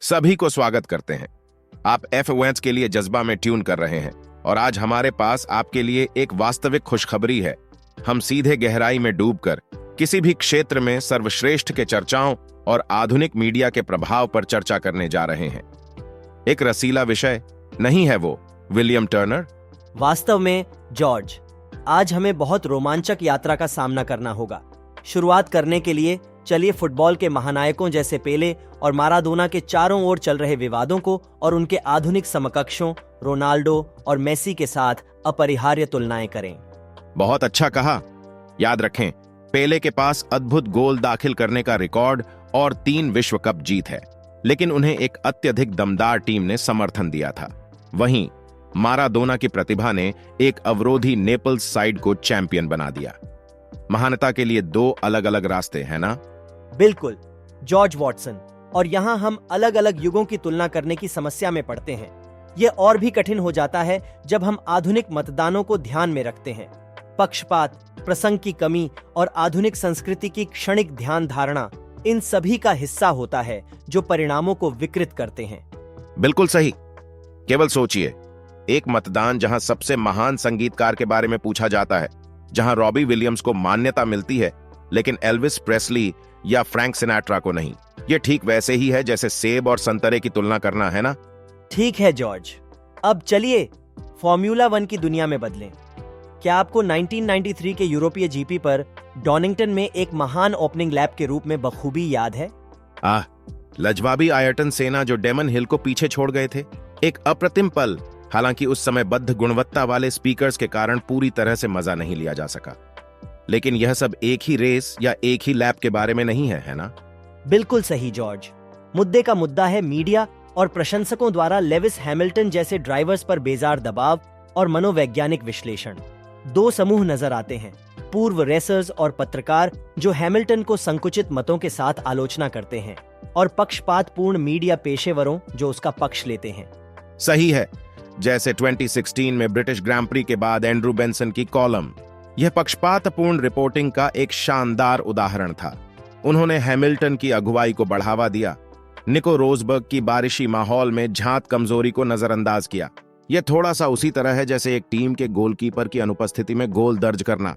सभी को स्वागत करते हैं। आप F1 के लिए जज्बा में ट्यून कर रहे हैं और आज हमारे पास आपके लिए एक वास्तविक खुशखबरी है। हम सीधे गहराई में डूबकर किसी भी क्षेत्र में सर्वश्रेष्ठ के चर्चाओं और आधुनिक मीडिया के प्रभाव पर चर्चा करने जा रहे हैं। एक रसीला विषय नहीं है वो, विलियम टर्नर। वास्तव में जॉर्ज, आज हमें बहुत रोमांचक यात्रा का सामना करना होगा। शुरुआत करने के लिए चलिए फुटबॉल के महानायकों जैसे पेले और माराडोना के चारों ओर चल रहे विवादों को और उनके आधुनिक समकक्षों रोनाल्डो और मेसी के साथ अपरिहार्य तुलनाएं करें। बहुत अच्छा कहा। याद रखें, पेले के पास अद्भुत गोल दाखिल करने का रिकॉर्ड और 3 विश्व कप जीत है, लेकिन उन्हें एक अत्यधिक दमदार टीम ने समर्थन दिया था। वहीं माराडोना की प्रतिभा ने एक अवरोधी नेपल्स साइड को चैंपियन बना दिया। महानता के लिए 2 अलग अलग रास्ते हैं ना? बिल्कुल जॉर्ज वॉटसन, और यहाँ हम अलग अलग युगों की तुलना करने की समस्या में पड़ते हैं। यह और भी कठिन हो जाता है जब हम आधुनिक मतदानों को ध्यान में रखते हैं। पक्षपात, प्रसंग की कमी और आधुनिक संस्कृति की क्षणिक ध्यान धारणा इन सभी का हिस्सा होता है जो परिणामों को विकृत करते हैं। बिल्कुल सही। केवल सोचिए, एक मतदान जहां सबसे महान संगीतकार के बारे में पूछा जाता है, जहां रॉबी विलियम्स को मान्यता मिलती है लेकिन एल्विस प्रेस्ली या फ्रैंक सिनेट्रा को नहीं। यह ठीक वैसे ही है जैसे सेब और संतरे की तुलना करना, है ना? ठीक है जॉर्ज, अब चलिए फॉर्मूला 1 की दुनिया में बदलें। क्या आपको 1993 के यूरोपीय जीपी पर डॉनिंगटन में एक महान ओपनिंग लैप के रूप में बखूबी याद है? लजवाबी आयरटन सेना जो डेमन हिल को पीछे छोड़ गए थे। एक अप्रतिम पल। हालांकि उस समय बद्ध गुणवत्ता वाले स्पीकर्स के कारण पूरी तरह से मजा नहीं लिया जा सका, लेकिन यह सब एक ही रेस या एक ही लैप के बारे में नहीं है ना? बिल्कुल सही जॉर्ज। मुद्दे का मुद्दा है मीडिया और प्रशंसकों द्वारा लेविस हैमिल्टन जैसे ड्राइवर्स पर बेजार दबाव और मनोवैज्ञानिक विश्लेषण। 2 समूह नजर आते हैं, पूर्व रेसर्स और पत्रकार जो हैमिल्टन को संकुचित मतों के साथ आलोचना करते हैं, और पक्षपातपूर्ण मीडिया पेशेवरों जो उसका पक्ष लेते हैं। सही है, जैसे 2016 में ब्रिटिश ग्रैंड प्री के बाद एंड्रू बेंसन की कॉलम। यह पक्षपातपूर्ण रिपोर्टिंग का एक शानदार उदाहरण था। उन्होंने हैमिल्टन की अगुवाई को बढ़ावा दिया, निको रोजबर्ग की बारिशी माहौल में झांत कमजोरी को नजरअंदाज किया। यह थोड़ा सा उसी तरह है जैसे एक टीम के गोलकीपर की अनुपस्थिति में गोल दर्ज करना।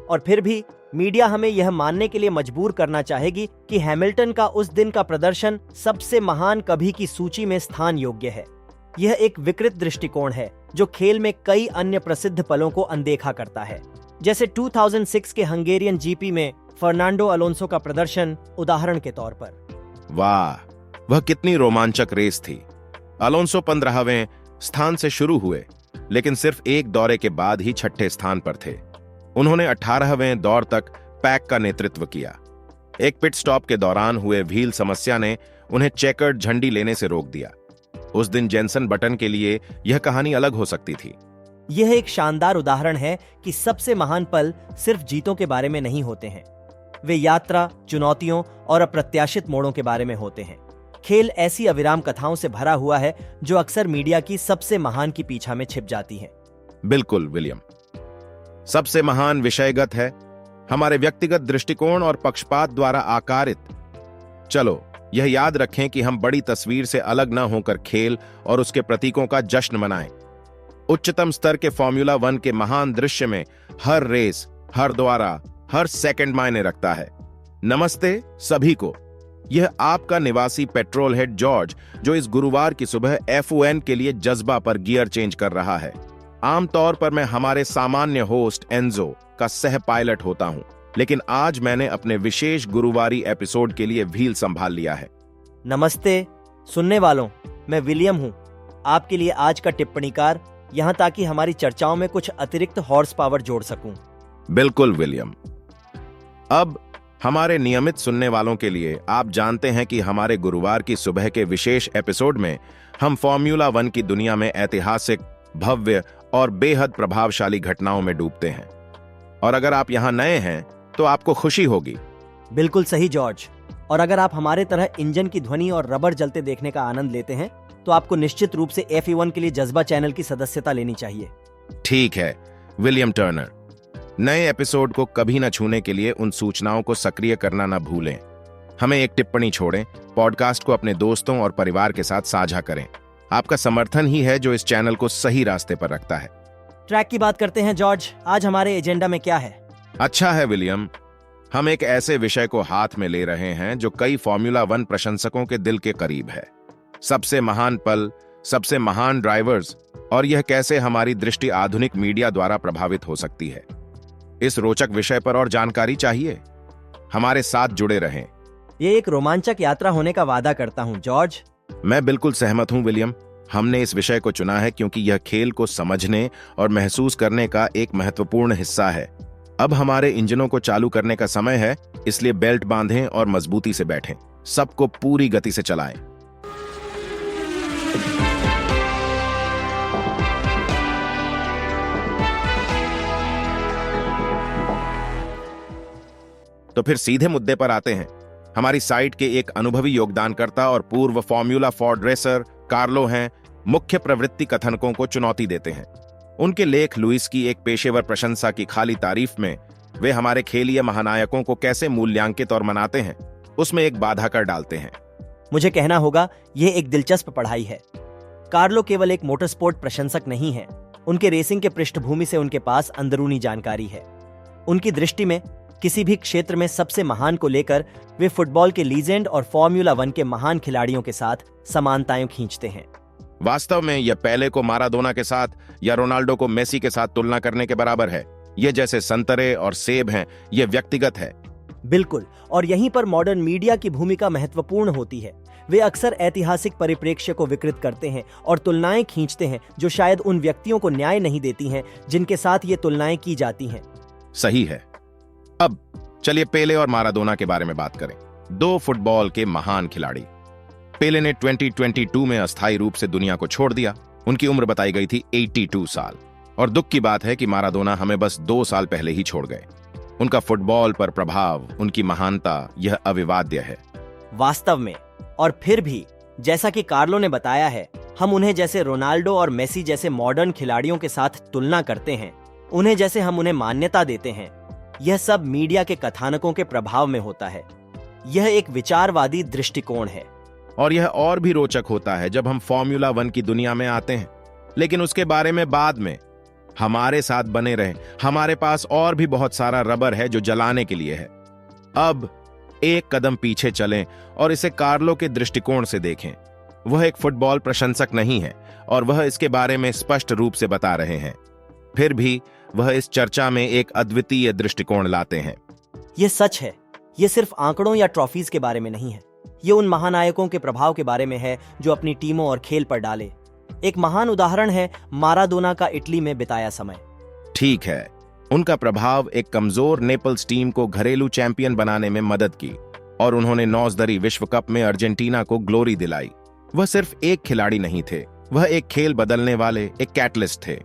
और फिर भी मीडिया हमें यह मानने के लिए मजबूर करना चाहेगी कि हैमिल्टन का उस दिन का प्रदर्शन सबसे महान कभी की सूची में स्थान योग्य है। यह एक विकृत दृष्टिकोण है जो खेल में कई अन्य प्रसिद्ध पलों को अनदेखा करता है, जैसे 2006 के हंगेरियन जीपी में फर्नांडो अलोंसो का प्रदर्शन उदाहरण के तौर पर। वाह, वह कितनी रोमांचक रेस थी। अलोंसो 15वें स्थान से शुरू हुए, लेकिन सिर्फ एक दौरे के बाद ही 6ठे स्थान पर थे। उन्होंने 18वें दौर तक पैक का नेतृत्व किया। एक पिट स्टॉप के दौरान हुए व्हील समस्या ने उन्हें चेकर्ड झंडी लेने से रोक दिया। उस दिन जेनसन बटन के लिए यह कहानी अलग हो सकती थी। यह एक शानदार उदाहरण है कि सबसे महान पल सिर्फ जीतों के बारे में नहीं होते हैं, वे यात्रा, चुनौतियों और अप्रत्याशित मोड़ों के बारे में होते हैं। खेल ऐसी अविराम कथाओं से भरा हुआ है जो अक्सर मीडिया की सबसे महान की पीछा में छिप जाती हैं। बिल्कुल विलियम, सबसे महान विषयगत है, हमारे व्यक्तिगत दृष्टिकोण और पक्षपात द्वारा आकारित। चलो यह याद रखें कि हम बड़ी तस्वीर से अलग न होकर खेल और उसके प्रतीकों का जश्न मनाएं। उच्चतम स्तर के फॉर्मूला 1 के महान दृश्य में हर रेस, हर द्वारा, हर सेकंड मायने रखता है। नमस्ते सभी को। यह आपका निवासी पेट्रोल हेड जॉर्ज, जो इस गुरुवार की सुबह F1 के लिए जज्बा पर गियर चेंज कर रहा है। आमतौर पर मैं हमारे सामान्य होस्ट एंजो का सह पायलट होता हूं, लेकिन आज मैंने अपने विशेष गुरुवारी एपिसोड के लिए व्हील संभाल लिया है। नमस्ते सुनने वालों, मैं विलियम हूं, आपके लिए आज का टिप्पणीकार, यहां ताकि हमारी चर्चाओं में कुछ अतिरिक्त हॉर्स पावर जोड़ सकूं। बिल्कुल विलियम। अब हमारे नियमित सुनने वालों के लिए आप जानते हैं कि हमारे गुरुवार की सुबह के विशेष एपिसोड में हम फॉर्मूला 1 की दुनिया में ऐतिहासिक, भव्य और बेहद प्रभावशाली घटनाओं में डूबते हैं। और अगर आप यहां नए हैं तो आपको खुशी होगी। बिल्कुल सही जॉर्ज, और अगर आप हमारे तरह इंजन की ध्वनि और रबर जलते देखने का आनंद लेते हैं तो आपको निश्चित रूप से F1 के लिए जज्बा चैनल की सदस्यता लेनी चाहिए। ठीक है विलियम टर्नर, नए एपिसोड को कभी न छूने के लिए उन सूचनाओं को सक्रिय करना न भूलें। हमें एक टिप्पणी छोड़ें, पॉडकास्ट को अपने दोस्तों और परिवार के साथ साझा करें। आपका समर्थन ही है जो इस चैनल को सही रास्ते पर रखता है। ट्रैक की बात करते हैं जॉर्ज, आज हमारे एजेंडा में क्या है? अच्छा है विलियम, हम एक ऐसे विषय को हाथ में ले रहे हैं जो कई फॉर्मूला 1 प्रशंसकों के दिल के करीब है। सबसे महान पल, सबसे महान ड्राइवर्स और यह कैसे हमारी दृष्टि आधुनिक मीडिया द्वारा प्रभावित हो सकती है। इस रोचक विषय पर और जानकारी चाहिए? हमारे साथ जुड़े रहें। ये एक रोमांचक यात्रा होने का वादा करता हूँ जॉर्ज। मैं बिल्कुल सहमत हूं विलियम। हमने इस विषय को चुना है क्योंकि यह खेल को समझने और महसूस करने का एक महत्वपूर्ण हिस्सा है। अब हमारे इंजनों को चालू करने का समय है, इसलिए बेल्ट बांधें और मजबूती से बैठें। सबको पूरी गति से चलाएं। तो फिर सीधे मुद्दे पर आते हैं। हमारी साइट के एक अनुभवी योगदानकर्ता और पूर्व फॉर्मूला फोर्ड रेसर कार्लो हैं। मुख्य प्रवृत्ति कथनकों को चुनौती देते हैं। उनके लेख लुइस की एक पेशेवर प्रशंसा की खाली तारीफ में वे हमारे खेलीय महानायकों को कैसे मूल्यांकित और मनाते हैं, उसमें एक बाधा कर डालते हैं। मुझे कहना होगा, यह एक दिलचस्प पढ़ाई है। कार्लो केवल एक मोटरस्पोर्ट प्रशंसक नहीं है, उनके रेसिंग के पृष्ठभूमि से उनके पास अंदरूनी जानकारी है। उनकी दृष्टि में किसी भी क्षेत्र में सबसे महान को लेकर वे फुटबॉल के लीजेंड और फॉर्मूला 1 के महान खिलाड़ियों के साथ समानताएं खींचते हैं। वास्तव में यह पेले को माराडोना के साथ या रोनाल्डो को मेसी के साथ तुलना करने के बराबर है। यह जैसे संतरे और सेब हैं, यह व्यक्तिगत है। बिल्कुल, और यहीं पर मॉडर्न मीडिया की भूमिका महत्वपूर्ण होती है। वे अक्सर ऐतिहासिक परिप्रेक्ष्य को विकृत करते हैं और तुलनाएं खींचते हैं जो शायद उन व्यक्तियों को न्याय नहीं देती हैं जिनके साथ ये तुलनाएं की जाती हैं। सही है। अब चलिए पेले और माराडोना के बारे में बात करें। दो फुटबॉल के महान खिलाड़ी। पेले ने 2022 में अस्थायी रूप से दुनिया को छोड़ दिया। उनकी उम्र बताई गई थी 82 साल। और दुख की बात है कि माराडोना हमें बस 2 साल पहले ही छोड़ गए। उनका फुटबॉल पर प्रभाव, उनकी महानता, यह अविवाद्य है। वास्तव में, और फिर भी जैसा कि कार्लो ने बताया है, हम उन्हें जैसे रोनाल्डो और मेसी जैसे मॉडर्न खिलाड़ियों के साथ तुलना करते हैं, उन्हें जैसे हम उन्हें मान्यता देते हैं, यह सब मीडिया के कथानकों के प्रभाव में होता है। यह एक विचारवादी दृष्टिकोण है। और यह और भी रोचक होता है जब हम फॉर्मूला 1 की दुनिया में आते हैं। लेकिन उसके बारे में बाद में। हमारे साथ बने रहें, हमारे पास और भी बहुत सारा रबर है जो जलाने के लिए है। अब एक कदम पीछे चलें और इसे कार्लो के दृष्टिकोण से देखें। वह एक फुटबॉल प्रशंसक नहीं है और वह इसके बारे में स्पष्ट रूप से बता रहे हैं। फिर भी वह इस चर्चा में एक अद्वितीय दृष्टिकोण लाते हैं। यह सच है, यह सिर्फ आंकड़ों या ट्रॉफीज के बारे में नहीं है। ये उन महानायकों के प्रभाव के बारे में है जो अपनी टीमों और खेल पर डाले। एक महान उदाहरण है माराडोना का इटली में बिताया समय। ठीक है, उनका प्रभाव एक कमजोर नेपल्स टीम को घरेलू चैंपियन बनाने में मदद की और उन्होंने नौजदरी विश्व कप में अर्जेंटीना को ग्लोरी दिलाई। वह सिर्फ एक खिलाड़ी नहीं थे, वह एक खेल बदलने वाले एक कैटलिस्ट थे।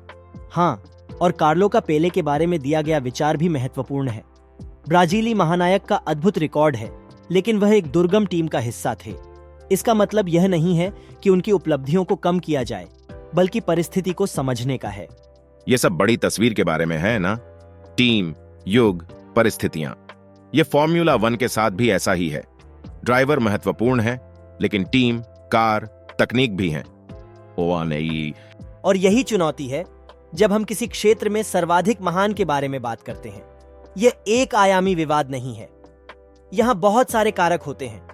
हाँ, और कार्लो का पेले के बारे में दिया गया विचार भी महत्वपूर्ण है। ब्राजीली महानायक का अद्भुत रिकॉर्ड है, लेकिन वह एक दुर्गम टीम का हिस्सा थे। इसका मतलब यह नहीं है कि उनकी उपलब्धियों को कम किया जाए, बल्कि परिस्थिति को समझने का है। यह सब बड़ी तस्वीर के बारे में है ना? टीम, युग, परिस्थितियां। यह फॉर्मूला 1 के साथ भी ऐसा ही है। ड्राइवर महत्वपूर्ण है, लेकिन टीम, कार, तकनीक भी हैं। ओह नहीं। और यही चुनौती है जब हम किसी क्षेत्र में सर्वाधिक महान के बारे में बात करते हैं। यह एक आयामी विवाद नहीं है, यहां बहुत सारे कारक होते हैं।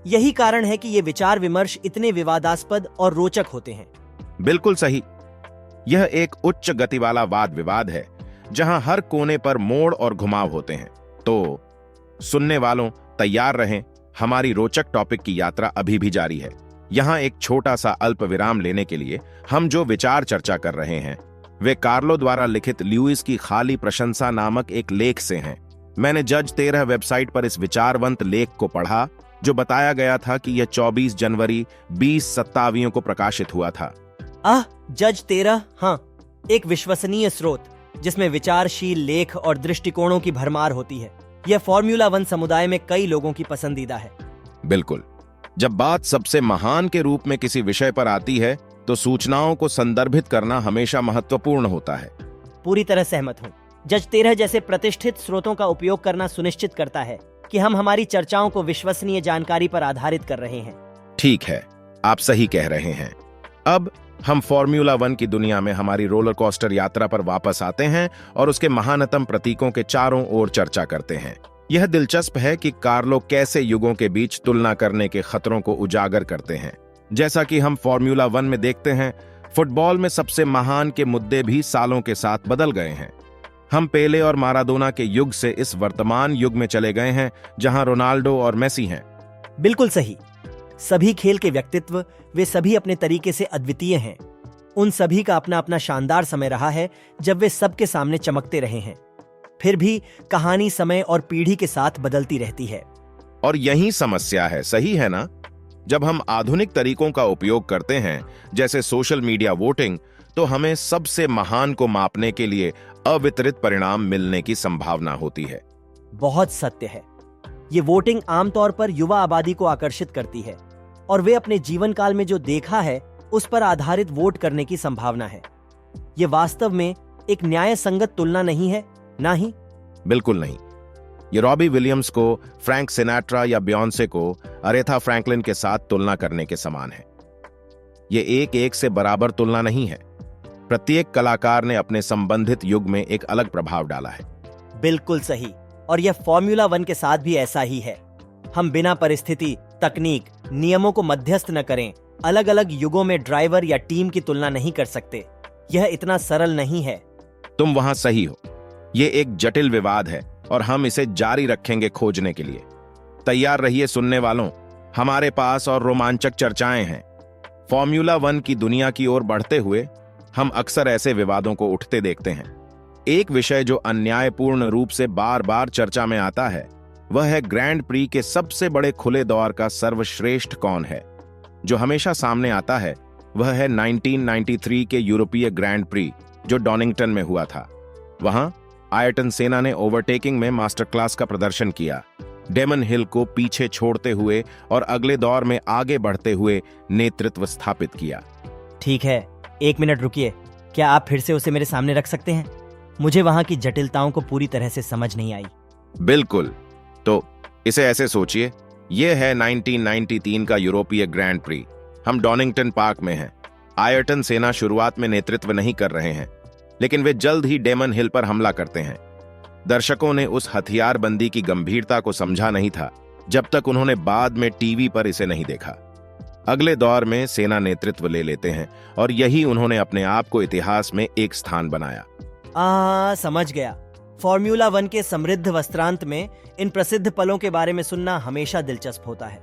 यही कारण है कि ये विचार विमर्श इतने विवादास्पद और रोचक होते हैं। बिल्कुल सही। यह एक उच्च गति वाला वाद विवाद है जहां हर कोने पर मोड़ और घुमाव होते हैं। तो सुनने वालों, तैयार रहें, हमारी रोचक टॉपिक की यात्रा अभी भी जारी है। यहां एक छोटा सा अल्प विराम लेने के लिए हम जो विचार चर्चा कर रहे हैं वे कार्लो द्वारा लिखित लुइस की खाली प्रशंसा नामक एक लेख से हैं। मैंने जज 13 वेबसाइट पर इस विचारवंत लेख को पढ़ा जो बताया गया था कि यह 24 जनवरी 2027 को प्रकाशित हुआ था। जज 13, हाँ, एक विश्वसनीय स्रोत जिसमें विचारशील लेख और दृष्टिकोणों की भरमार होती है। यह फॉर्मूला 1 समुदाय में कई लोगों की पसंदीदा है। बिल्कुल। जब बात सबसे महान के रूप में किसी विषय पर आती है तो सूचनाओं को संदर्भित करना हमेशा महत्वपूर्ण होता है। पूरी तरह सहमत हूँ। जज 13 जैसे प्रतिष्ठित स्रोतों का उपयोग करना सुनिश्चित करता है कि हम हमारी चर्चाओं को विश्वसनीय जानकारी पर आधारित कर रहे हैं। ठीक है, आप सही कह रहे हैं। अब हम फॉर्मूला 1 की दुनिया में हमारी रोलर कोस्टर यात्रा पर वापस आते हैं और उसके महानतम प्रतीकों के चारों ओर चर्चा करते हैं। यह दिलचस्प है कि कार्लो कैसे युगों के बीच तुलना करने के खतरों को उजागर करते हैं। जैसा कि हम फॉर्मूला 1 में देखते हैं, फुटबॉल में सबसे महान के मुद्दे भी सालों के साथ बदल गए हैं। हम पेले और माराडोना के युग से इस वर्तमान युग में चले गए हैं, जहां रोनाल्डो और मेसी हैं। बिल्कुल सही। सभी खेल के व्यक्तित्व, वे सभी अपने तरीके से अद्वितीय हैं। उन सभी का अपना अपना शानदार समय रहा है जब वे सबके सामने चमकते रहे हैं। फिर भी कहानी समय और पीढ़ी के साथ बदलती रहती है। और यही समस्या है, सही है ना? जब हम आधुनिक तरीकों का उपयोग करते हैं, जैसे सोशल मीडिया वोटिंग, तो हमें सबसे महान को मापने के लिए अवितरित परिणाम मिलने की संभावना होती है। बहुत सत्य है। ये वोटिंग आमतौर पर युवा आबादी को आकर्षित करती है और वे अपने जीवन काल में जो देखा है उस पर आधारित वोट करने की संभावना है। ये वास्तव में एक न्याय संगत तुलना नहीं है, ना ही। बिल्कुल नहीं। ये रॉबी विलियम्स को फ्रैंक सिनाट्रा या बियॉन्से को अरेथा फ्रैंकलिन के साथ तुलना करने के समान है। ये एक एक से बराबर तुलना नहीं है। प्रत्येक कलाकार ने अपने संबंधित युग में एक अलग प्रभाव डाला है। बिल्कुल सही। और यह फॉर्मूला 1 के साथ भी ऐसा ही है। हम बिना परिस्थिति, तकनीक, नियमों को मध्यस्थ न करें अलग अलग युगों में ड्राइवर या टीम की तुलना नहीं कर सकते। यह इतना सरल नहीं है। तुम वहां सही हो। ये एक जटिल विवाद है और हम इसे जारी रखेंगे खोजने के लिए। तैयार रहिए सुनने वालों, हमारे पास और रोमांचक चर्चाएं हैं। फॉर्मूला 1 की दुनिया की ओर बढ़ते हुए हम अक्सर ऐसे विवादों को उठते देखते हैं। एक विषय जो अन्यायपूर्ण रूप से बार बार चर्चा में आता है, वह है ग्रैंड प्री के सबसे बड़े खुले दौर का सर्वश्रेष्ठ कौन है। जो हमेशा सामने आता है वह है 1993 के यूरोपीय ग्रैंड प्री जो डॉनिंगटन में हुआ था। वहां आयरटन सेना ने ओवरटेकिंग में मास्टर क्लास का प्रदर्शन किया, डेमन हिल को पीछे छोड़ते हुए और अगले दौर में आगे बढ़ते हुए नेतृत्व स्थापित किया। ठीक है, 1 मिनट रुकिए। क्या आप फिर से उसे मेरे सामने रख सकते हैं? मुझे वहां की जटिलताओं को पूरी तरह से समझ नहीं आई। बिल्कुल। तो इसे ऐसे सोचिए, यह है 1993 का यूरोपीय ग्रैंड प्री। हम डॉनिंगटन पार्क में हैं। आयरटन सेना शुरुआत में नेतृत्व नहीं कर रहे हैं, लेकिन वे जल्द ही डेमन हिल पर हमला करते हैं। दर्शकों ने उस हथियारबंदी की गंभीरता को समझा नहीं था जब तक उन्होंने बाद में टीवी पर इसे नहीं देखा। अगले दौर में सेना नेतृत्व ले लेते हैं और यही उन्होंने अपने आप को इतिहास में एक स्थान बनाया। समझ गया। फॉर्मूला 1 के समृद्ध वस्त्रांत में इन प्रसिद्ध पलों के बारे में सुनना हमेशा दिलचस्प होता है।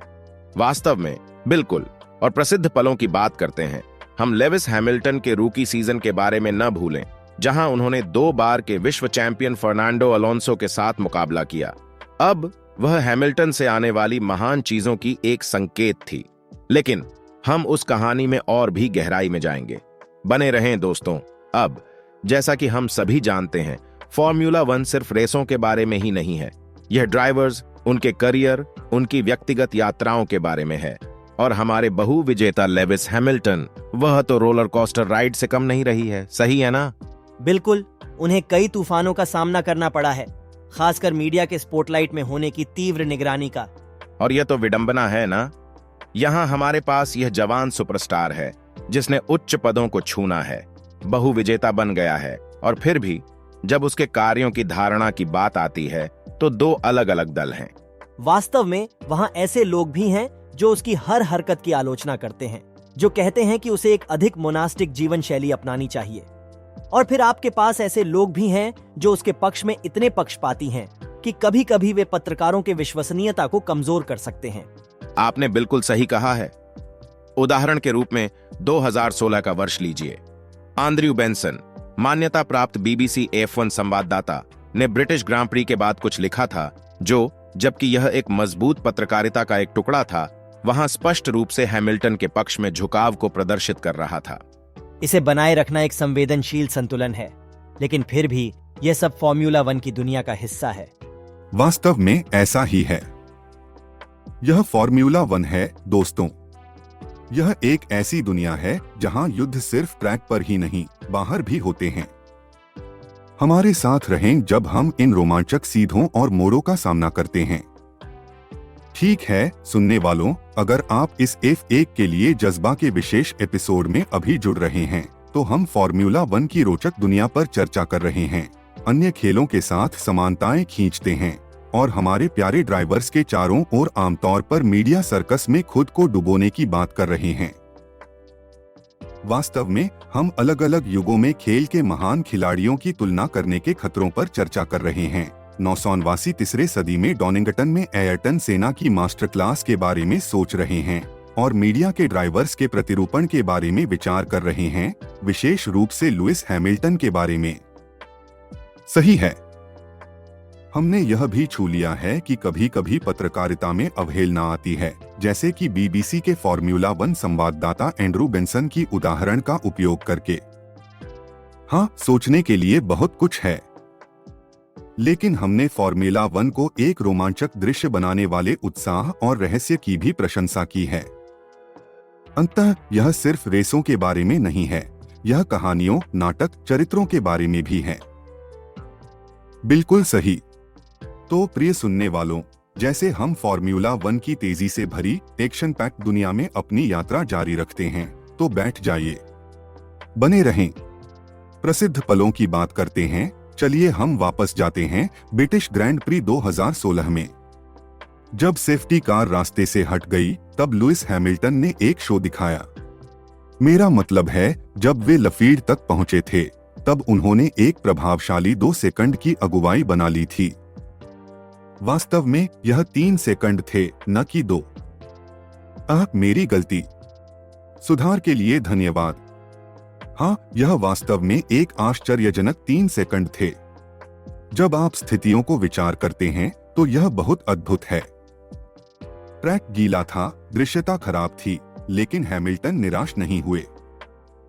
वास्तव में, बिल्कुल। और प्रसिद्ध पलों की बात करते हैं, हम लेविस हैमिल्टन के रूकी सीजन के बारे में न भूलें, जहां उन्होंने 2 बार के विश्व चैंपियन फर्नांडो अलोंसो के साथ मुकाबला किया। अब वह हैमिल्टन से आने वाली महान चीजों की एक संकेत थी, लेकिन हम उस कहानी में और भी गहराई में जाएंगे। बने रहें दोस्तों। अब जैसा कि हम सभी जानते हैं, फॉर्मूला 1 सिर्फ रेसों के बारे में ही नहीं है। यह ड्राइवर्स, उनके करियर, उनकी व्यक्तिगत यात्राओं के बारे में है। और हमारे बहु विजेता लेविस हैमिल्टन, वह तो रोलर कोस्टर राइड से कम नहीं रही है, सही है ना? बिल्कुल। उन्हें कई तूफानों का सामना करना पड़ा है, खासकर मीडिया के स्पॉटलाइट में होने की तीव्र निगरानी का। और यह तो विडंबना है ना। यहाँ हमारे पास यह जवान सुपरस्टार है जिसने उच्च पदों को छूना है, बहु विजेता बन गया है, और फिर भी जब उसके कार्यों की धारणा की बात आती है तो 2 अलग अलग दल हैं। वास्तव में वहां ऐसे लोग भी हैं जो उसकी हर हरकत की आलोचना करते हैं, जो कहते हैं कि उसे एक अधिक मोनास्टिक जीवन शैली अपनानी चाहिए। और फिर आपके पास ऐसे लोग भी हैं जो उसके पक्ष में इतने पक्षपाती हैं कि कभी कभी वे पत्रकारों के विश्वसनीयता को कमजोर कर सकते हैं। आपने बिल्कुल सही कहा है। उदाहरण के रूप में 2016 का वर्ष लीजिए। आंद्रयू बेंसन, मान्यता प्राप्त BBC F1 संवाददाता, ने ब्रिटिश ग्रां प्री के बाद कुछ लिखा था जो, जबकि यह एक मजबूत पत्रकारिता का एक टुकड़ा था, वहां स्पष्ट रूप से हैमिल्टन के पक्ष में झुकाव को प्रदर्शित कर रहा था। इसे बनाए रखना एक संवेदनशील संतुलन है, लेकिन फिर भी यह सब फॉर्मूला 1 की दुनिया का हिस्सा है। वास्तव में ऐसा ही है। यह फॉर्मूला 1 है दोस्तों। यह एक ऐसी दुनिया है जहां युद्ध सिर्फ ट्रैक पर ही नहीं, बाहर भी होते हैं। हमारे साथ रहें जब हम इन रोमांचक सीधों और मोड़ों का सामना करते हैं। ठीक है सुनने वालों, अगर आप इस F1 के लिए जज्बा के विशेष एपिसोड में अभी जुड़ रहे हैं, तो हम फॉर्मूला 1 की रोचक दुनिया पर चर्चा कर रहे हैं, अन्य खेलों के साथ समानताएं खींचते हैं और हमारे प्यारे ड्राइवर्स के चारों ओर आमतौर पर मीडिया सर्कस में खुद को डुबोने की बात कर रहे हैं। वास्तव में हम अलग अलग युगों में खेल के महान खिलाड़ियों की तुलना करने के खतरों पर चर्चा कर रहे हैं। 989 तीसरे सदी में डॉनिंगटन में एयरटन सेना की मास्टर क्लास के बारे में सोच रहे हैं और मीडिया के ड्राइवर्स के प्रतिरूपण के बारे में विचार कर रहे हैं, विशेष रूप से लुइस हैमिल्टन के बारे में। सही है। हमने यह भी छू लिया है कि कभी कभी पत्रकारिता में अवहेलना आती है, जैसे कि बीबीसी के फॉर्मूला 1 संवाददाता एंड्रू बेंसन की उदाहरण का उपयोग करके। हाँ, सोचने के लिए बहुत कुछ है, लेकिन हमने फॉर्मूला 1 को एक रोमांचक दृश्य बनाने वाले उत्साह और रहस्य की भी प्रशंसा की है। अंततः यह सिर्फ रेसों के बारे में नहीं है, यह कहानियों, नाटक, चरित्रों के बारे में भी है। बिल्कुल सही। तो प्रिय सुनने वालों, जैसे हम फॉर्मूला 1 की तेजी से भरी एक्शन पैक्ड दुनिया में अपनी यात्रा जारी रखते हैं, तो बैठ जाइए, बने रहें। प्रसिद्ध पलों की बात करते हैं। चलिए हम वापस जाते हैं ब्रिटिश ग्रैंड प्री 2016 में। जब सेफ्टी कार रास्ते से हट गई, तब लुइस हैमिल्टन ने एक शो दिखाया। मेरा मतलब है, जब वे लफीड तक पहुंचे थे, तब उन्होंने एक प्रभावशाली 2 सेकंड की अगुवाई बना ली थी। वास्तव में यह 3 सेकंड थे, न कि 2। मेरी गलती। सुधार के लिए धन्यवाद। हाँ, यह वास्तव में एक आश्चर्यजनक 3 सेकंड थे। जब आप स्थितियों को विचार करते हैं, तो यह बहुत अद्भुत है। ट्रैक गीला था, दृश्यता खराब थी, लेकिन हैमिल्टन निराश नहीं हुए।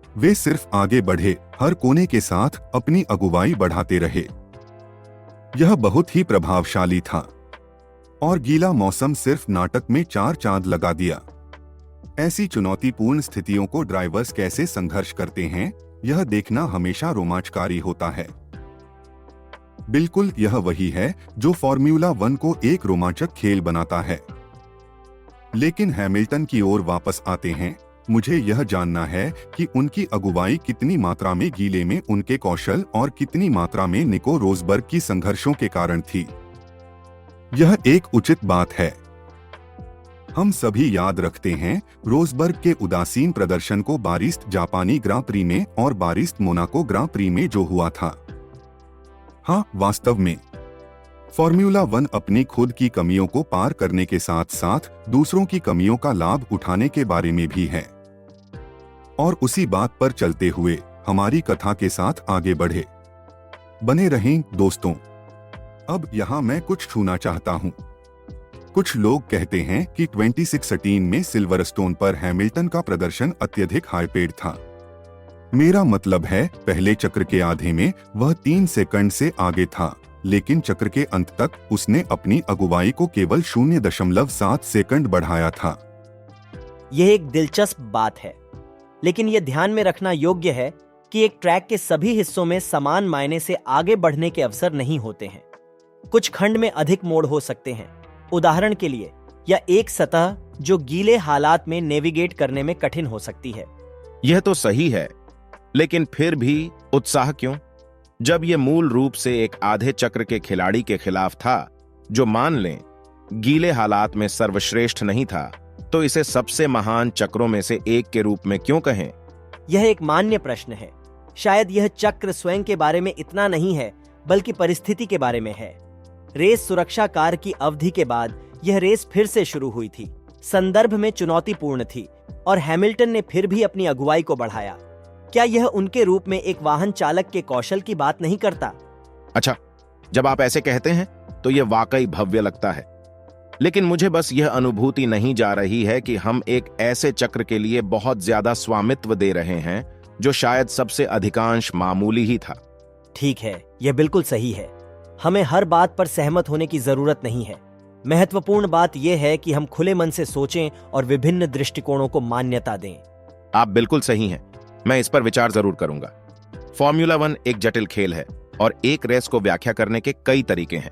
वे सिर्फ आगे बढ़े, हर कोने के साथ अपनी अगुवाई बढ़ाते रहे। यह बहुत ही प्रभावशाली था और गीला मौसम सिर्फ नाटक में 4 चांद लगा दिया। ऐसी चुनौतीपूर्ण स्थितियों को ड्राइवर्स कैसे संघर्ष करते हैं, यह देखना हमेशा रोमांचकारी होता है। बिल्कुल यह वही है जो फॉर्मूला 1 को एक रोमांचक खेल बनाता है। लेकिन हैमिल्टन की ओर वापस आते हैं। मुझे यह जानना है कि उनकी अगुवाई कितनी मात्रा में गीले में उनके कौशल और कितनी मात्रा में निको रोजबर्ग की संघर्षों के कारण थी। यह एक उचित बात है। हम सभी याद रखते हैं रोजबर्ग के उदासीन प्रदर्शन को बारिस्ट जापानी ग्रां प्री में और बारिस्ट मोनाको ग्रां प्री में जो हुआ था। हाँ, वास्तव में फॉर्मूला 1 अपनी खुद की कमियों को पार करने के साथ साथ दूसरों की कमियों का लाभ उठाने के बारे में भी है। और उसी बात पर चलते हुए हमारी कथा के साथ आगे बढ़े। बने रहें दोस्तों। अब यहाँ मैं कुछ छूना चाहता हूँ। कुछ लोग कहते हैं कि 2016 में सिल्वरस्टोन पर हैमिल्टन का प्रदर्शन अत्यधिक हाईपेड था। मेरा मतलब है, पहले चक्र के आधे में वह 3 सेकंड से आगे था, लेकिन चक्र के अंत तक उसने अपनी अगुवाई को केवल 0.7 सेकंड बढ़ाया था। यह एक दिलचस्प बात है, लेकिन यह ध्यान में रखना योग्य है कि एक ट्रैक के सभी हिस्सों में समान मायने से आगे बढ़ने के अवसर नहीं होते हैं। कुछ खंड में अधिक मोड़ हो सकते हैं, उदाहरण के लिए, या एक सतह जो गीले हालात में नेविगेट करने में कठिन हो सकती है। यह तो सही है, लेकिन फिर भी उत्साह क्यों? जब यह मूल रूप से एक आधे चक्र के खिलाड़ी के खिलाफ था, जो मान लें गीले हालात में सर्वश्रेष्ठ नहीं था, तो इसे सबसे महान चक्रों में से एक के रूप में क्यों कहें? यह एक मान्य प्रश्न है। शायद यह चक्र स्वयं के बारे में इतना नहीं है, बल्कि परिस्थिति के बारे में है। रेस सुरक्षा कार की अवधि के बाद यह रेस फिर से शुरू हुई थी, संदर्भ में चुनौतीपूर्ण थी, और हैमिल्टन ने फिर भी अपनी अगुवाई को बढ़ाया। क्या यह उनके रूप में एक वाहन चालक के कौशल की बात नहीं करता? अच्छा, जब आप ऐसे कहते हैं तो यह वाकई भव्य लगता है, लेकिन मुझे बस यह अनुभूति नहीं जा रही है कि हम एक ऐसे चक्र के लिए बहुत ज्यादा स्वामित्व दे रहे हैं जो शायद सबसे अधिकांश मामूली ही था। ठीक है, यह बिल्कुल सही है। हमें हर बात पर सहमत होने की जरूरत नहीं है। महत्वपूर्ण बात यह है कि हम खुले मन से सोचें और विभिन्न दृष्टिकोणों को मान्यता दें। आप बिल्कुल सही हैं, मैं इस पर विचार जरूर करूंगा। फॉर्मूला 1 एक जटिल खेल है और एक रेस को व्याख्या करने के कई तरीके हैं।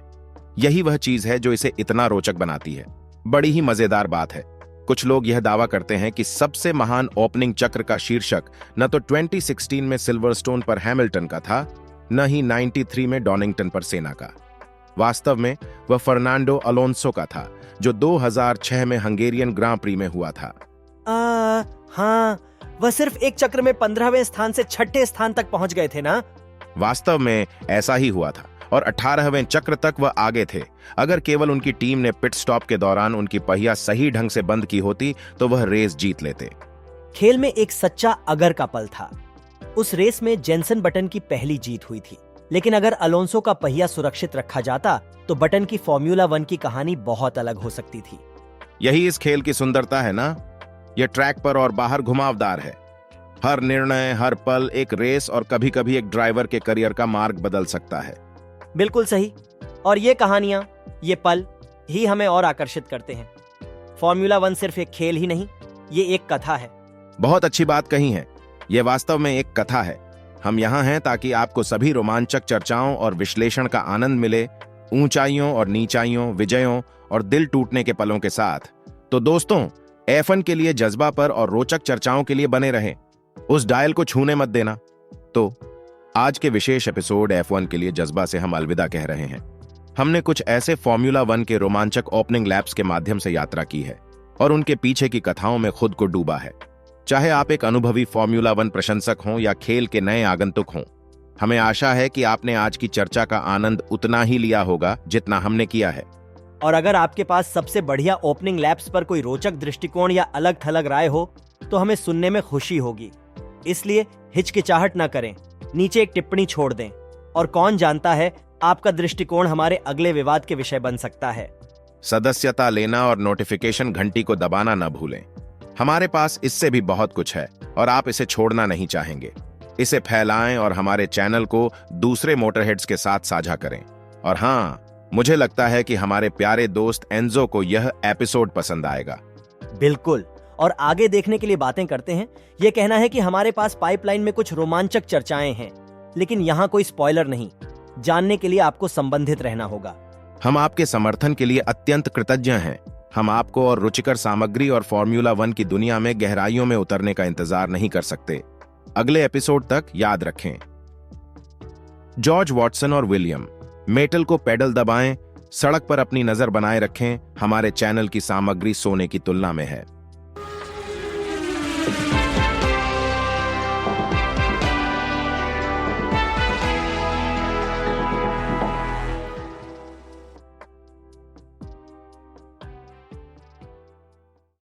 यही वह चीज है जो इसे इतना रोचक बनाती है। बड़ी ही मजेदार बात है, कुछ लोग यह दावा करते हैं कि सबसे महान ओपनिंग चक्र का शीर्षक न तो 2016 में सिल्वरस्टोन पर हैमिल्टन का था, न ही 93 में डॉनिंगटन पर सेना का। वास्तव में वह फर्नांडो अलोंसो का था, जो 2006 में हंगेरियन ग्रां प्री में हुआ था। हाँ, वह सिर्फ एक चक्र में 15वें स्थान से 6ठे स्थान तक पहुंच गए थे ना? वास्तव में ऐसा ही हुआ था और 18वें चक्र तक वह आगे थे। अगर केवल उनकी टीम ने पिट स्टॉप के दौरान उनकी पहिया सही ढंग से बंद की होती तो वह रेस जीत लेते। खेल में एक सच्चा अगर का पल था। उस रेस में जेनसन बटन की पहली जीत हुई थी, लेकिन अगर अलोंसो का पहिया सुरक्षित रखा जाता तो बटन की फॉर्मूला 1 की कहानी बहुत अलग हो सकती थी। यही इस खेल की सुंदरता है ना, यह ट्रैक पर और बाहर घुमावदार है। हर निर्णय, हर पल एक रेस और कभी कभी एक ड्राइवर के करियर का मार्ग बदल सकता है। बिल्कुल सही। और ये कहानियां, ये पल ही हमें और आकर्षित करते हैं। फॉर्मूला 1 सिर्फ एक खेल ही नहीं, ये एक कथा है। बहुत अच्छी बात कही है, यह वास्तव में एक कथा है। हम यहाँ हैं ताकि आपको सभी रोमांचक चर्चाओं और विश्लेषण का आनंद मिले, ऊंचाइयों और नीचाइयों, विजयों और दिल टूटने के पलों के साथ। तो दोस्तों, F1 के लिए जज्बा पर और रोचक चर्चाओं के लिए बने रहें। उस डायल को छूने मत देना। तो आज के विशेष एपिसोड F1 के लिए जज्बा से हम अलविदा कह रहे हैं। हमने कुछ ऐसे फॉर्मूला 1 के रोमांचक ओपनिंग लैप्स के माध्यम से यात्रा की है और उनके पीछे की कथाओं में खुद को डूबा है। चाहे आप एक अनुभवी फॉर्मूला 1 प्रशंसक हों या खेल के नए आगंतुक हों, हमें आशा है कि आपने आज की चर्चा का आनंद उतना ही लिया होगा जितना हमने किया है। और अगर आपके पास सबसे बढ़िया ओपनिंग लैप्स पर कोई रोचक दृष्टिकोण या अलग थलग राय हो तो हमें सुनने में खुशी होगी। इसलिए हिचकिचाहट न करें, नीचे एक टिप्पणी छोड़ दें और कौन जानता है, आपका दृष्टिकोण हमारे अगले विवाद के विषय बन सकता है। सदस्यता लेना और नोटिफिकेशन घंटी को दबाना न भूलें। हमारे पास इससे भी बहुत कुछ है और आप इसे छोड़ना नहीं चाहेंगे। इसे फैलाएं और हमारे चैनल को दूसरे मोटरहेड्स के साथ साझा करें। और हाँ, मुझे लगता है कि हमारे प्यारे दोस्त एंजो को यह एपिसोड पसंद आएगा। बिल्कुल। और आगे देखने के लिए बातें करते हैं। यह कहना है कि हमारे पास पाइपलाइन में कुछ रोमांचक चर्चाएं हैं, लेकिन यहाँ कोई स्पॉइलर नहीं। जानने के लिए आपको संबंधित रहना होगा। हम आपके समर्थन के लिए अत्यंत कृतज्ञ हैं। हम आपको और रुचिकर सामग्री और फॉर्मूला 1 की दुनिया में गहराइयों में उतरने का इंतजार नहीं कर सकते। अगले एपिसोड तक याद रखें, जॉर्ज वॉटसन और विलियम, मेटल को पेडल दबाएं, सड़क पर अपनी नजर बनाए रखें। हमारे चैनल की सामग्री सोने की तुलना में है।